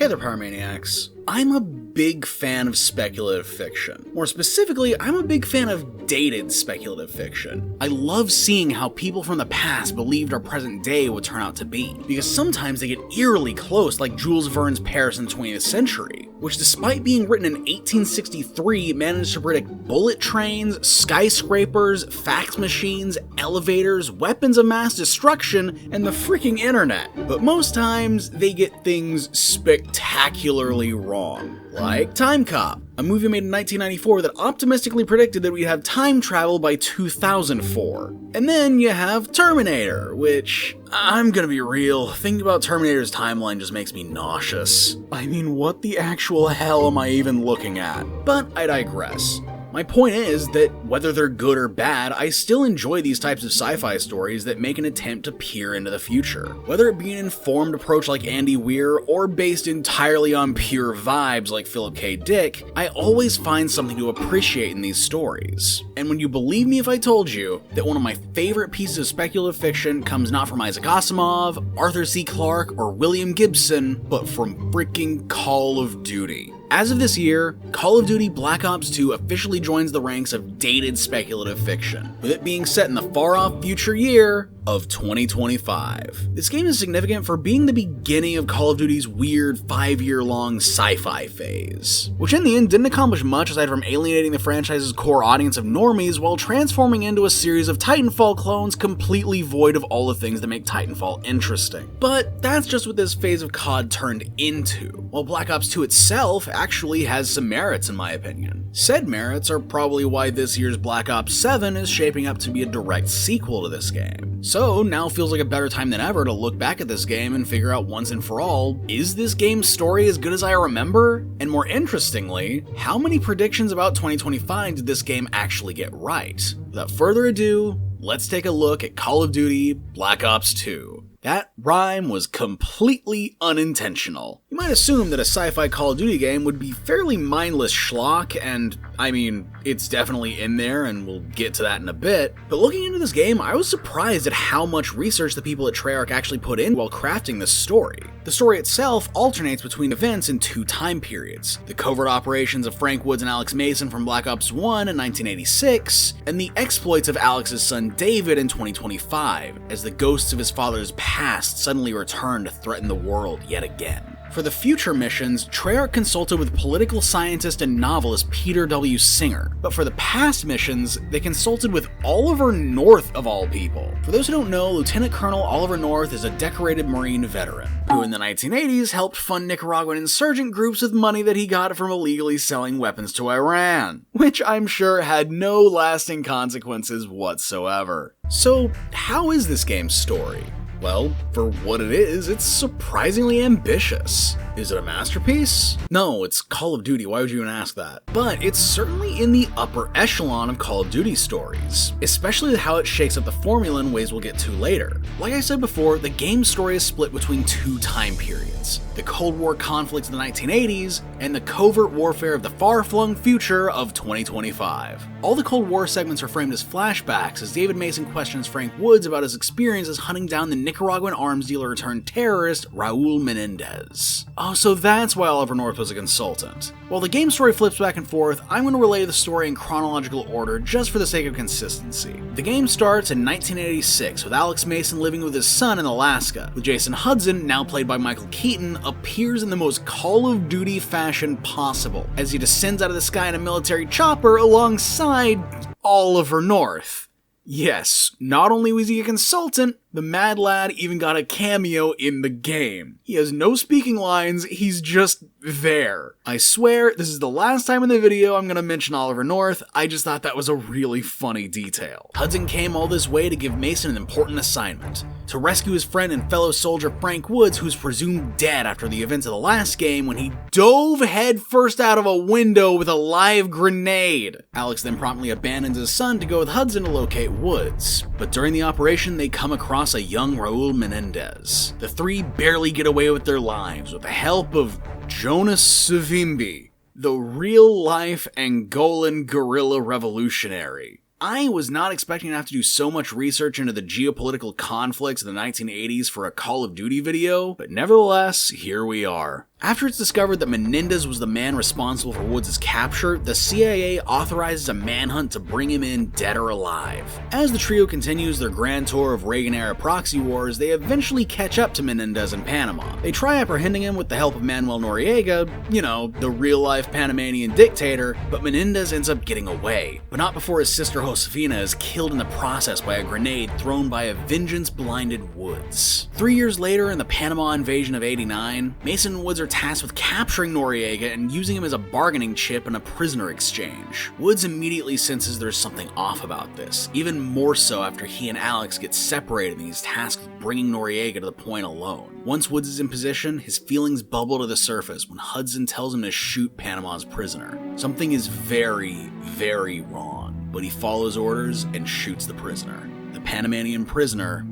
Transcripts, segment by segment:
Hey there, Pyromaniacs. I'm a big fan of speculative fiction. More specifically, I'm a big fan of dated speculative fiction. I love seeing how people from the past believed our present day would turn out to be, because sometimes they get eerily close, like Jules Verne's Paris in the 20th century, which despite being written in 1863, managed to predict bullet trains, skyscrapers, fax machines, elevators, weapons of mass destruction, and the freaking internet. But most times, they get things spectacularly wrong. Like Time Cop, a movie made in 1994 that optimistically predicted that we'd have time travel by 2004. And then you have Terminator, which, I'm gonna be real, thinking about Terminator's timeline just makes me nauseous. I mean, what the actual hell am I even looking at? But I digress. My point is that whether they're good or bad, I still enjoy these types of sci-fi stories that make an attempt to peer into the future. Whether it be an informed approach like Andy Weir, or based entirely on pure vibes like Philip K. Dick, I always find something to appreciate in these stories. And when you believe me if I told you that one of my favorite pieces of speculative fiction comes not from Isaac Asimov, Arthur C. Clarke, or William Gibson, but from freaking Call of Duty. As of this year, Call of Duty Black Ops 2 officially joins the ranks of dated speculative fiction, with it being set in the far-off future year of 2025. This game is significant for being the beginning of Call of Duty's weird 5-year-long sci-fi phase, which in the end didn't accomplish much aside from alienating the franchise's core audience of normies while transforming into a series of Titanfall clones completely void of all the things that make Titanfall interesting. But that's just what this phase of COD turned into, while Black Ops 2 itself actually has some merits in my opinion. Said merits are probably why this year's Black Ops 7 is shaping up to be a direct sequel to this game. So now feels like a better time than ever to look back at this game and figure out once and for all, is this game's story as good as I remember? And more interestingly, how many predictions about 2025 did this game actually get right? Without further ado, let's take a look at Call of Duty Black Ops 2. That rhyme was completely unintentional. You might assume that a sci-fi Call of Duty game would be fairly mindless schlock, and I mean, it's definitely in there, and we'll get to that in a bit, but looking into this game, I was surprised at how much research the people at Treyarch actually put in while crafting this story. The story itself alternates between events in two time periods: the covert operations of Frank Woods and Alex Mason from Black Ops 1 in 1986, and the exploits of Alex's son David in 2025, as the ghosts of his father's past suddenly return to threaten the world yet again. For the future missions, Treyarch consulted with political scientist and novelist Peter W. Singer, but for the past missions, they consulted with Oliver North of all people. For those who don't know, Lieutenant Colonel Oliver North is a decorated Marine veteran, who in the 1980s helped fund Nicaraguan insurgent groups with money that he got from illegally selling weapons to Iran, which I'm sure had no lasting consequences whatsoever. So, how is this game's story? Well, for what it is, it's surprisingly ambitious. Is it a masterpiece? No, it's Call of Duty, why would you even ask that? But it's certainly in the upper echelon of Call of Duty stories, especially how it shakes up the formula in ways we'll get to later. Like I said before, the game's story is split between two time periods: the Cold War conflict of the 1980s and the covert warfare of the far-flung future of 2025. All the Cold War segments are framed as flashbacks as David Mason questions Frank Woods about his experiences hunting down the Nicaraguan arms dealer turned terrorist Raul Menendez. Oh, so that's why Oliver North was a consultant. While the game story flips back and forth, I'm going to relay the story in chronological order just for the sake of consistency. The game starts in 1986 with Alex Mason living with his son in Alaska, with Jason Hudson, now played by Michael Keaton, appears in the most Call of Duty fashion possible, as he descends out of the sky in a military chopper alongside Oliver North. Yes, not only was he a consultant, the mad lad even got a cameo in the game. He has no speaking lines, he's just there. I swear, this is the last time in the video I'm gonna mention Oliver North, I just thought that was a really funny detail. Hudson came all this way to give Mason an important assignment: to rescue his friend and fellow soldier Frank Woods, who's presumed dead after the events of the last game when he dove headfirst out of a window with a live grenade. Alex then promptly abandons his son to go with Hudson to locate Woods, but during the operation they come across a young Raul Menendez. The three barely get away with their lives with the help of Jonas Savimbi, the real-life Angolan guerrilla revolutionary. I was not expecting to have to do so much research into the geopolitical conflicts of the 1980s for a Call of Duty video, but nevertheless, here we are. After it's discovered that Menendez was the man responsible for Woods' capture, the CIA authorizes a manhunt to bring him in dead or alive. As the trio continues their grand tour of Reagan-era proxy wars, they eventually catch up to Menendez in Panama. They try apprehending him with the help of Manuel Noriega, the real-life Panamanian dictator, but Menendez ends up getting away, but not before his sister Josefina is killed in the process by a grenade thrown by a vengeance-blinded Woods. 3 years later, in the Panama invasion of '89, Mason and Woods are tasked with capturing Noriega and using him as a bargaining chip in a prisoner exchange. Woods immediately senses there's something off about this, even more so after he and Alex get separated and he's tasked with bringing Noriega to the point alone. Once Woods is in position, his feelings bubble to the surface when Hudson tells him to shoot Panama's prisoner. Something is very, very wrong, but he follows orders and shoots the prisoner. The Panamanian prisoner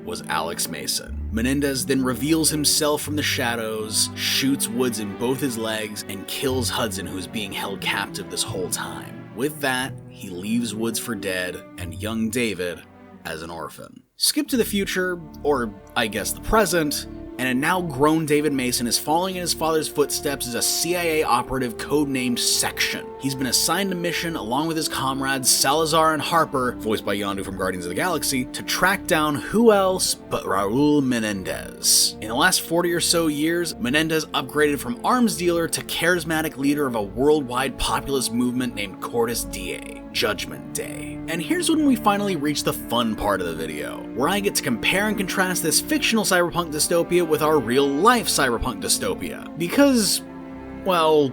was Alex Mason. Menendez then reveals himself from the shadows, shoots Woods in both his legs, and kills Hudson, who is being held captive this whole time. With that, he leaves Woods for dead and young David as an orphan. Skip to the future, or I guess the present, and a now grown David Mason is following in his father's footsteps as a CIA operative codenamed Section. He's been assigned a mission along with his comrades Salazar and Harper, voiced by Yondu from Guardians of the Galaxy, to track down who else but Raul Menendez. In the last 40 or so years, Menendez upgraded from arms dealer to charismatic leader of a worldwide populist movement named Cortes DA, Judgment Day. And here's when we finally reach the fun part of the video, where I get to compare and contrast this fictional cyberpunk dystopia with our real-life cyberpunk dystopia. Because, well,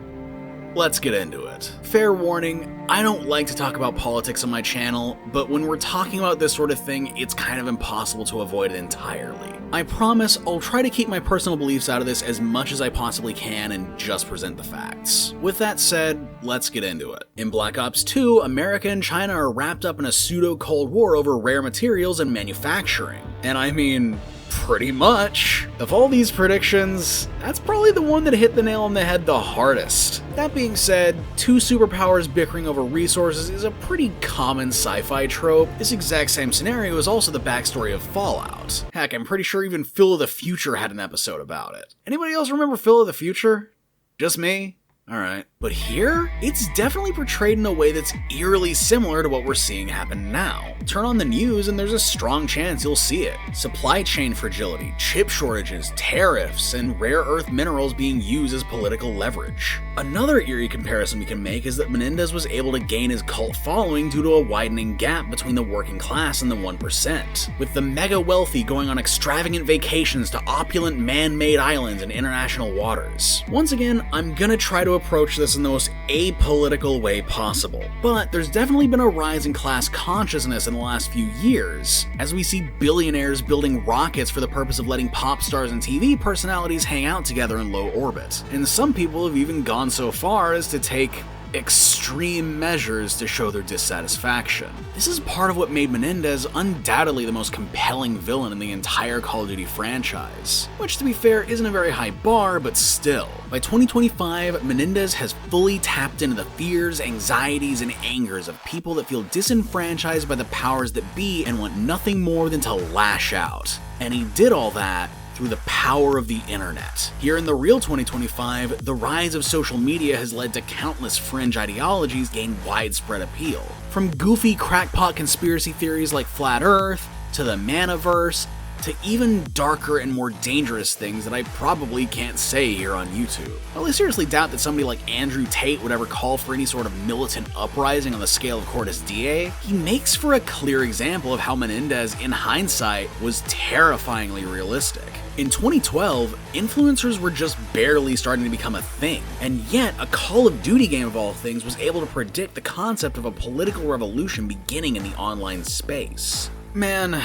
let's get into it. Fair warning, I don't like to talk about politics on my channel, but when we're talking about this sort of thing, it's kind of impossible to avoid it entirely. I promise I'll try to keep my personal beliefs out of this as much as I possibly can and just present the facts. With that said, let's get into it. In Black Ops 2, America and China are wrapped up in a pseudo-Cold War over rare materials and manufacturing. And I mean, pretty much. Of all these predictions, that's probably the one that hit the nail on the head the hardest. That being said, two superpowers bickering over resources is a pretty common sci-fi trope. This exact same scenario is also the backstory of Fallout. Heck, I'm pretty sure even Phil of the Future had an episode about it. Anybody else remember Phil of the Future? Just me? Alright. But here, it's definitely portrayed in a way that's eerily similar to what we're seeing happen now. Turn on the news and there's a strong chance you'll see it. Supply chain fragility, chip shortages, tariffs, and rare earth minerals being used as political leverage. Another eerie comparison we can make is that Menendez was able to gain his cult following due to a widening gap between the working class and the 1%, with the mega wealthy going on extravagant vacations to opulent man-made islands in international waters. Once again, I'm gonna try to approach this in the most apolitical way possible, but there's definitely been a rise in class consciousness in the last few years, as we see billionaires building rockets for the purpose of letting pop stars and TV personalities hang out together in low orbit, and some people have even gone so far as to take extreme measures to show their dissatisfaction. This is part of what made Menendez undoubtedly the most compelling villain in the entire Call of Duty franchise, which to be fair isn't a very high bar, but still. By 2025, Menendez has fully tapped into the fears, anxieties, and angers of people that feel disenfranchised by the powers that be and want nothing more than to lash out. And he did all that through the power of the internet. Here in the real 2025, the rise of social media has led to countless fringe ideologies gain widespread appeal. From goofy crackpot conspiracy theories like Flat Earth, to the Manaverse, to even darker and more dangerous things that I probably can't say here on YouTube. While I seriously doubt that somebody like Andrew Tate would ever call for any sort of militant uprising on the scale of Cortes DA, he makes for a clear example of how Menendez, in hindsight, was terrifyingly realistic. In 2012, influencers were just barely starting to become a thing, and yet a Call of Duty game of all things was able to predict the concept of a political revolution beginning in the online space. Man,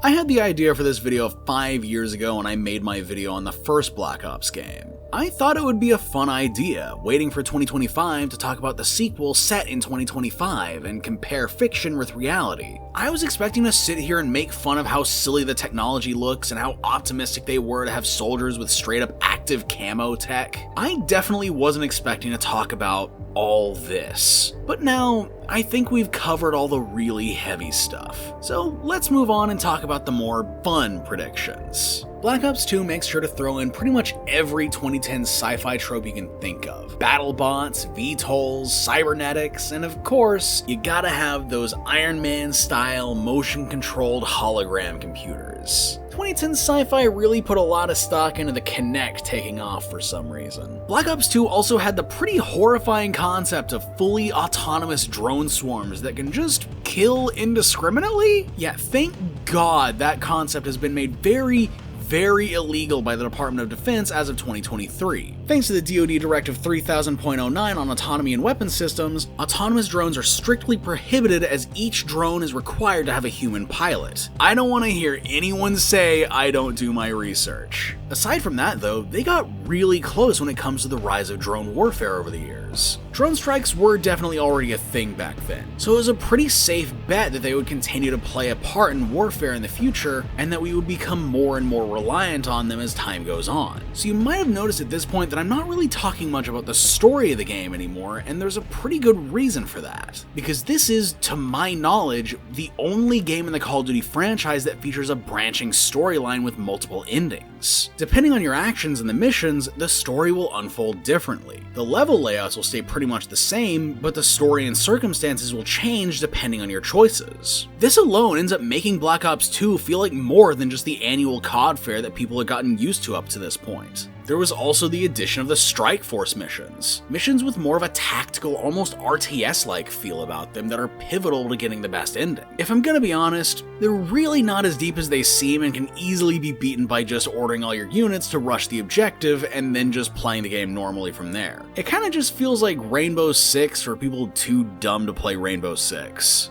I had the idea for this video 5 years ago when I made my video on the first Black Ops game. I thought it would be a fun idea, waiting for 2025 to talk about the sequel set in 2025 and compare fiction with reality. I was expecting to sit here and make fun of how silly the technology looks and how optimistic they were to have soldiers with straight up active camo tech. I definitely wasn't expecting to talk about all this. But now, I think we've covered all the really heavy stuff. So let's move on and talk about the more fun predictions. Black Ops 2 makes sure to throw in pretty much every 2010 sci-fi trope you can think of. BattleBots, VTOLs, cybernetics, and of course, you gotta have those Iron Man-style motion-controlled hologram computers. 2010 sci-fi really put a lot of stock into the Kinect taking off for some reason. Black Ops 2 also had the pretty horrifying concept of fully autonomous drone swarms that can just kill indiscriminately? Yeah, thank God that concept has been made very illegal by the Department of Defense as of 2023. Thanks to the DoD Directive 3000.09 on autonomy and weapons systems, autonomous drones are strictly prohibited as each drone is required to have a human pilot. I don't want to hear anyone say I don't do my research. Aside from that though, they got really close when it comes to the rise of drone warfare over the years. Drone strikes were definitely already a thing back then, so it was a pretty safe bet that they would continue to play a part in warfare in the future, and that we would become more and more reliant on them as time goes on. So you might have noticed at this point that I'm not really talking much about the story of the game anymore, and there's a pretty good reason for that. Because this is, to my knowledge, the only game in the Call of Duty franchise that features a branching storyline with multiple endings. Depending on your actions in the missions, the story will unfold differently. The level layouts will stay pretty much the same, but the story and circumstances will change depending on your choices. This alone ends up making Black Ops 2 feel like more than just the annual COD fare that people had gotten used to up to this point. There was also the addition of the Strike Force missions with more of a tactical, almost RTS-like feel about them that are pivotal to getting the best ending. If I'm gonna be honest, they're really not as deep as they seem and can easily be beaten by just ordering all your units to rush the objective and then just playing the game normally from there. It kinda just feels like Rainbow Six for people too dumb to play Rainbow Six.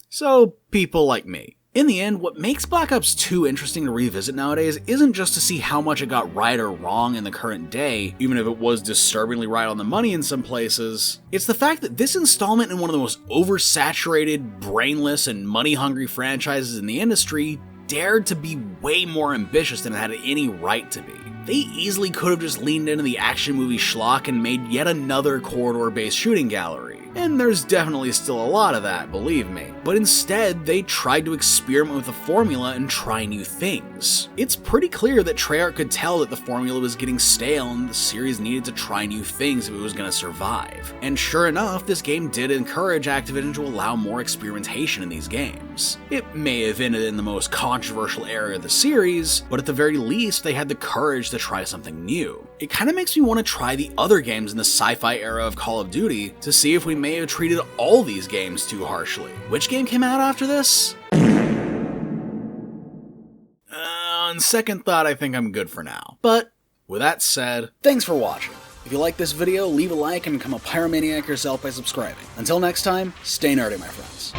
So, people like me. In the end, what makes Black Ops 2 interesting to revisit nowadays isn't just to see how much it got right or wrong in the current day, even if it was disturbingly right on the money in some places. It's the fact that this installment in one of the most oversaturated, brainless, and money-hungry franchises in the industry dared to be way more ambitious than it had any right to be. They easily could have just leaned into the action movie schlock and made yet another corridor-based shooting gallery. And there's definitely still a lot of that, believe me. But instead, they tried to experiment with the formula and try new things. It's pretty clear that Treyarch could tell that the formula was getting stale and the series needed to try new things if it was going to survive. And sure enough, this game did encourage Activision to allow more experimentation in these games. It may have ended in the most controversial area of the series, but at the very least, they had the courage to try something new. It kind of makes me want to try the other games in the sci-fi era of Call of Duty to see if we may have treated all these games too harshly. Which game came out after this? On second thought, I think I'm good for now. But with that said, thanks for watching. If you like this video, leave a like and become a pyromaniac yourself by subscribing. Until next time, stay nerdy, my friends.